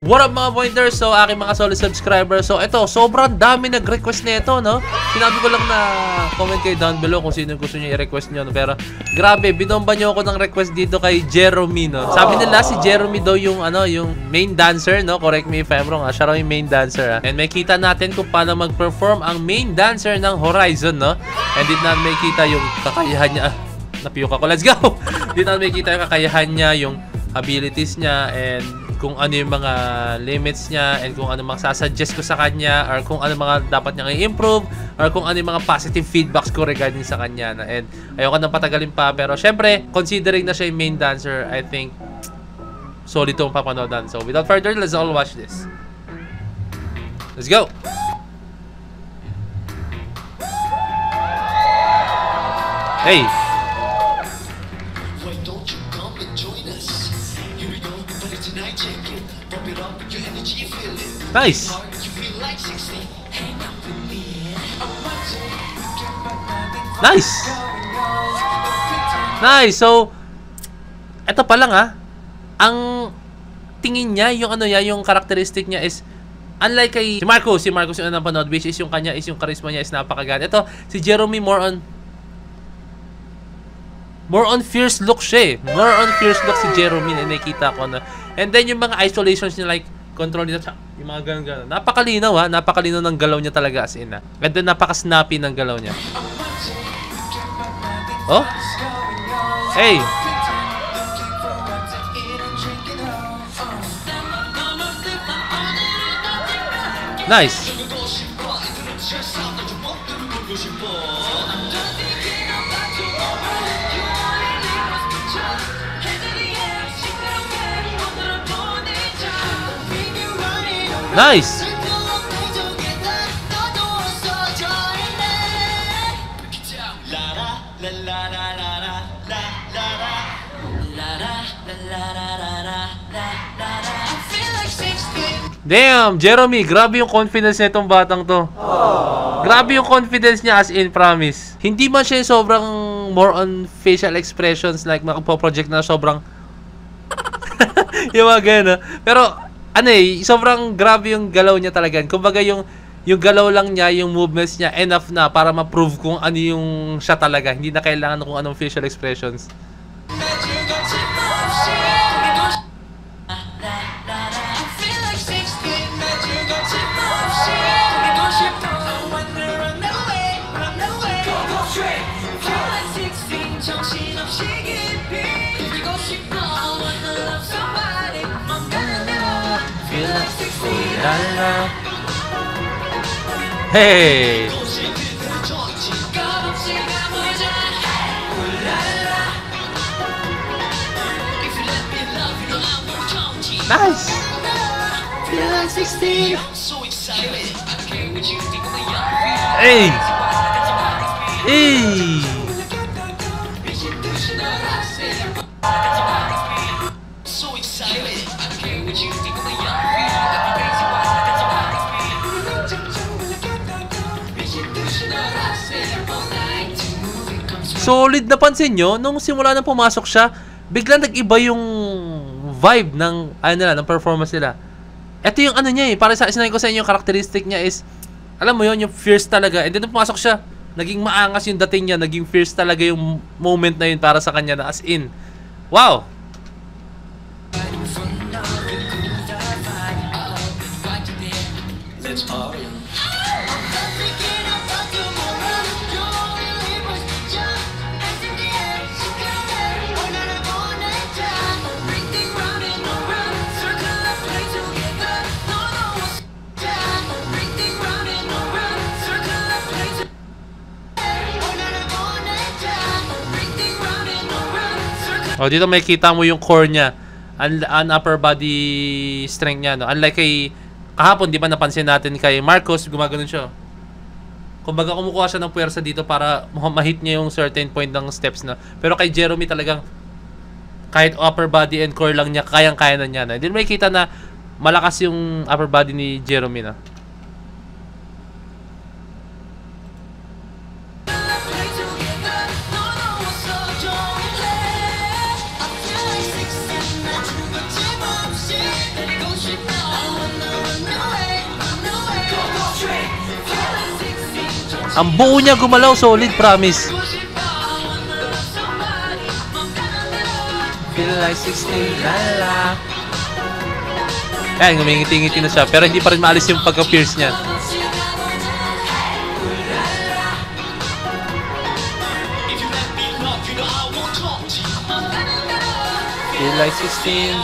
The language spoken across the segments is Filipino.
What up mga pointers? So aking mga solid subscribers. So ito, sobrang dami nag-request nito, no? Sinabi ko lang na comment kayo down below kung sino gusto niyo i-request niyo, no? Pero grabe, binomba niyo ako ng request dito kay Jeremy, no? Sabi nila si Jeremy daw yung yung main dancer, no? Correct me if I'm wrong, siya raw yung main dancer, And may kita natin kung paano mag-perform ang main dancer ng Horizon, no? And did not may kita yung kakayahan niya. Napiyok ako. Let's go. Did not may kita yung kakayahan niya, yung abilities niya, and kung ano yung mga limits niya, and kung ano mga sasuggest ko sa kanya, or kung ano mga dapat niyang i-improve, or kung ano yung mga positive feedbacks ko regarding sa kanya. And ayoko nang patagalin pa, pero syempre, considering na siya yung main dancer, I think solid itong papanodan. So without further ado, let's all watch this. Let's go! Hey! Nice! Nice! Nice! So, eto pa lang ang tingin niya, yung yung characteristic niya is unlike kay si Marcos yung napanood, which is yung kanya is yung charisma niya is napakaganda. Ito, si Jeremy more on fierce look siya More on fierce look si Jeremy na nakita ko na. And then yung mga isolations niya, like control niya, yung mga ganun. Napakalinaw napakalinaw ng galaw niya talaga as in And then napaka-snappy ng galaw niya. Oh? Hey! Nice! Nice! Damn, Jeremy, grabe yung confidence nitong batang to. Grabe yung confidence niya as in, promise. Hindi man siya sobrang more on facial expressions, like magpo-project na sobrang yung mga ganun. Pero sobrang grabe yung galaw niya talaga. Kumbaga yung galaw lang niya, yung movements niya, enough na para ma-prove kung ano yung siya talaga. Hindi na kailangan kung anong facial expressions. Hey! Nice! Hey! Hey! Solid, napansin nyo, nung simula na pumasok siya, biglang nag-iba yung vibe ng, ng performance nila. Ito yung niya para sa sinabi ko sa inyo, yung characteristic niya is, alam mo yun, yung fierce talaga. And then nung pumasok siya, naging maangas yung dating niya, naging fierce talaga yung moment na yun para sa kanya na as in. Wow! Oh, dito may kita mo yung core niya, ang upper body strength niya, no? Unlike kay kahapon, di ba napansin natin kay Marcos, gumagano'n siya. Kumbaga kumukuha siya ng puwersa dito para ma-hit niya yung certain point ng steps na. Pero kay Jeremy talagang kahit upper body and core lang niya, kayang-kaya na niya. Hindi may kita na malakas yung upper body ni Jeremy na. Ang buo niya gumalaw, solid, promise. Feel like 16, lala. Ayan, ngumingiti-ngiti na siya. Pero hindi pa rin maalis yung pagka-pierce niya. Feel like 16.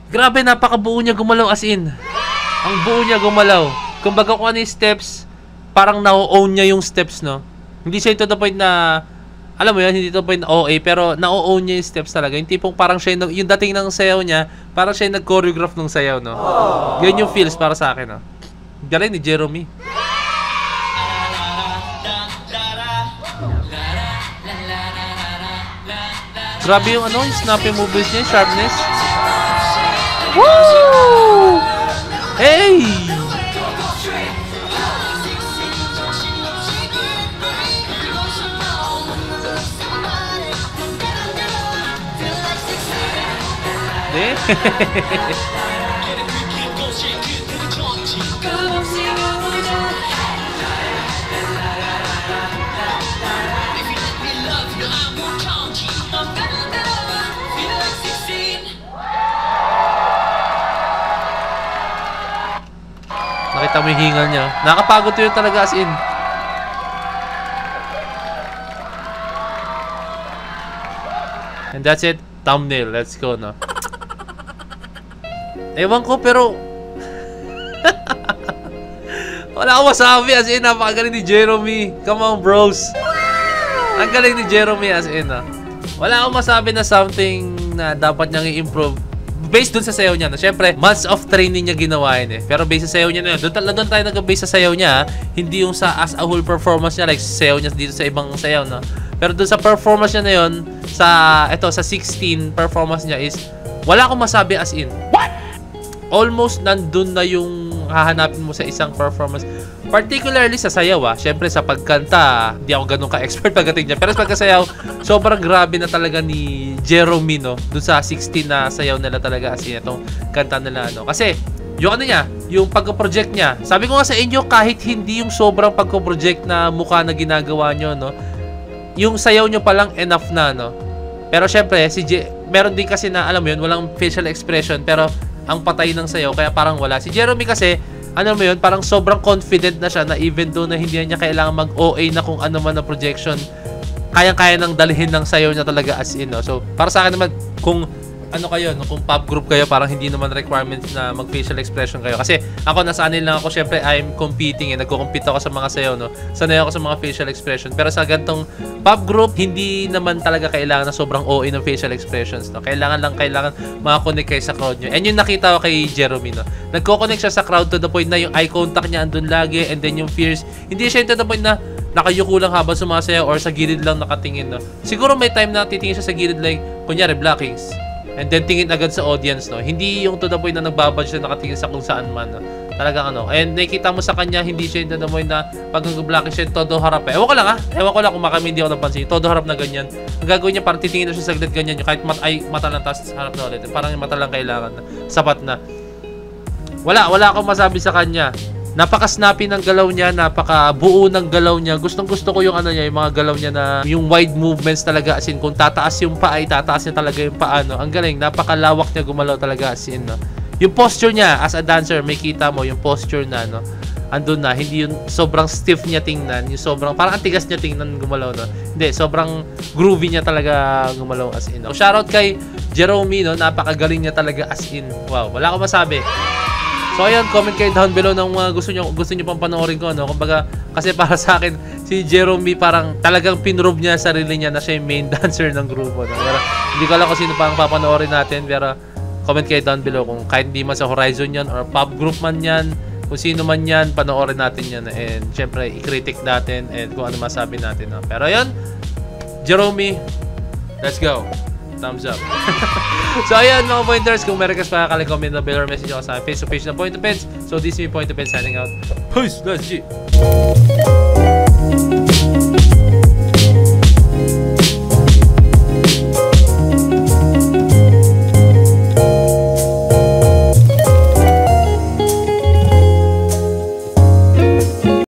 Grabe, napakabuo niya gumalaw as in. Ang buo niya gumalaw. Kumbaga kung ano yung steps, parang na-own niya yung steps, no? Hindi siya to the point na, alam mo yun, hindi to the point na OA, pero na-own niya yung steps talaga. Yung tipong parang siya, yung dating ng sayaw niya, parang siya yung nag-choreograph ng sayaw, no? Yan yung feels para sa akin, no? Galing ni Jerome. Grabe yung ano, yung snappy movements niya, yung sharpness. Woo! Hey! Nakita mo yung hingal niya. Nakapagod yun talaga as in. And that's it. Thumbnail. Let's go, no? Ewan ko, pero wala akong masabi as in. Napakagaling ni Jerome. Come on, bros. Ang galing ni Jerome as in, no? Wala akong masabi na something na dapat niyang i-improve based dun sa sayaw niya. No? Siyempre, months of training niya ginawa yun eh. Pero based sa sayaw niya na yun. Doon tayo nag-base sa sayaw niya. Hindi yung sa as a whole performance niya. Like sayaw niya dito sa ibang sayaw. No? Pero doon sa performance niya na yun, sa 16 performance niya is, wala akong masabi as in. What? Almost nandun na yung hahanapin mo sa isang performance. Particularly sa sayaw, Siyempre sa pagkanta, hindi ako ganun ka-expert pagdating niya. Pero sa pagkasayaw, sobrang grabe na talaga ni Jerome, no? Dun sa 16 na sayaw nila talaga as in itong kanta nila, no? Kasi, yung ano niya, yung pagko-project niya. Sabi ko nga sa inyo, kahit hindi yung sobrang pagko-project na mukha na ginagawa nyo, no? Yung sayaw nyo palang enough na, no? Pero syempre, meron din kasi na, alam mo yun, walang facial expression, pero ang patay ng sayaw, kaya parang wala. Si Jerome kasi, ano mo yun, parang sobrang confident na siya na even though na hindi niya kailangan mag-OA na kung ano man na projection, kayang-kaya nang dalhin ng sayaw niya talaga as in, no? So, para sa akin naman, kung ano kayo, no? Kung pop group kayo, parang hindi naman requirements na mag-facial expression kayo. Kasi ako, nasanay lang ako, syempre, I'm competing, nagko-compete ako sa mga sayaw, no? Sanay ako sa mga facial expression. Pero sa gantong pop group, hindi naman talaga kailangan na sobrang OA ng facial expressions, no? Kailangan makakonect kayo sa crowd nyo. And yung nakita ko kay Jerome, no? Nagko-connect siya sa crowd to the point na yung eye contact niya andun lagi, and then yung fears, hindi siya to the point na nakayuko lang habang sumasayaw or sa gilid lang nakatingin, no? Siguro may time na titingin siya sa gilid like, kunyari, blockings. And then tingin agad sa audience, no? Hindi yung to the point na nagbabad siya nakatingin sa kung saan man, no? Talagang ano. And nakikita mo sa kanya, hindi siya yung to the point na pag nag-blocking siya, todo harap eh. Ewan ko lang, Ewan ko lang kung makami hindi ako napansin. Todo harap na ganyan. Ang gagawin niya, parang titingin na siya saglit ganyan. Yung kahit mata lang, tapos harap na ulit. Parang yung mata lang kailangan na. Sapat na. Wala akong masabi sa kanya. Napaka-snappy ng galaw niya, napaka-buo ng galaw niya. Gustong-gusto ko yung ano niya, yung mga galaw niya na yung wide movements talaga, as in kung tataas yung paa, tataas niya talaga yung paa, no? Ang galing, napakalawak niya gumalaw talaga as in, no? Yung posture niya as a dancer, may kita mo yung posture na, no? Andun na, hindi yung sobrang stiff niya tingnan, yung sobrang parang antigas niya tingnan gumalaw, no? Hindi, sobrang groovy niya talaga gumalaw as in, no? So, shoutout kay Jerome, no? Napakagaling niya talaga as in. Wow, wala akong masabi. So ayan, comment kayo down below ng mga gusto niyo pang panoorin ko, no? Kumbaga, kasi para sa akin, si Jerome parang talagang pinrove niya sarili niya na siya yung main dancer ng grupo, no? Pero hindi ko alam kung sino pang papanoorin natin, pero comment kayo down below kung kahit hindi man sa Horizon yan or pop group man yan, kung sino man yan, panoorin natin yan, and syempre i-critic natin and kung ano masabi natin, no? Pero ayun, Jerome, let's go. Thumbs up. So ayan mga pointers, kung meron ka pa comment na below or message ako sa Facebook page na Point to Pens. So this is me, Point to Pens, signing out. Peace, let's G.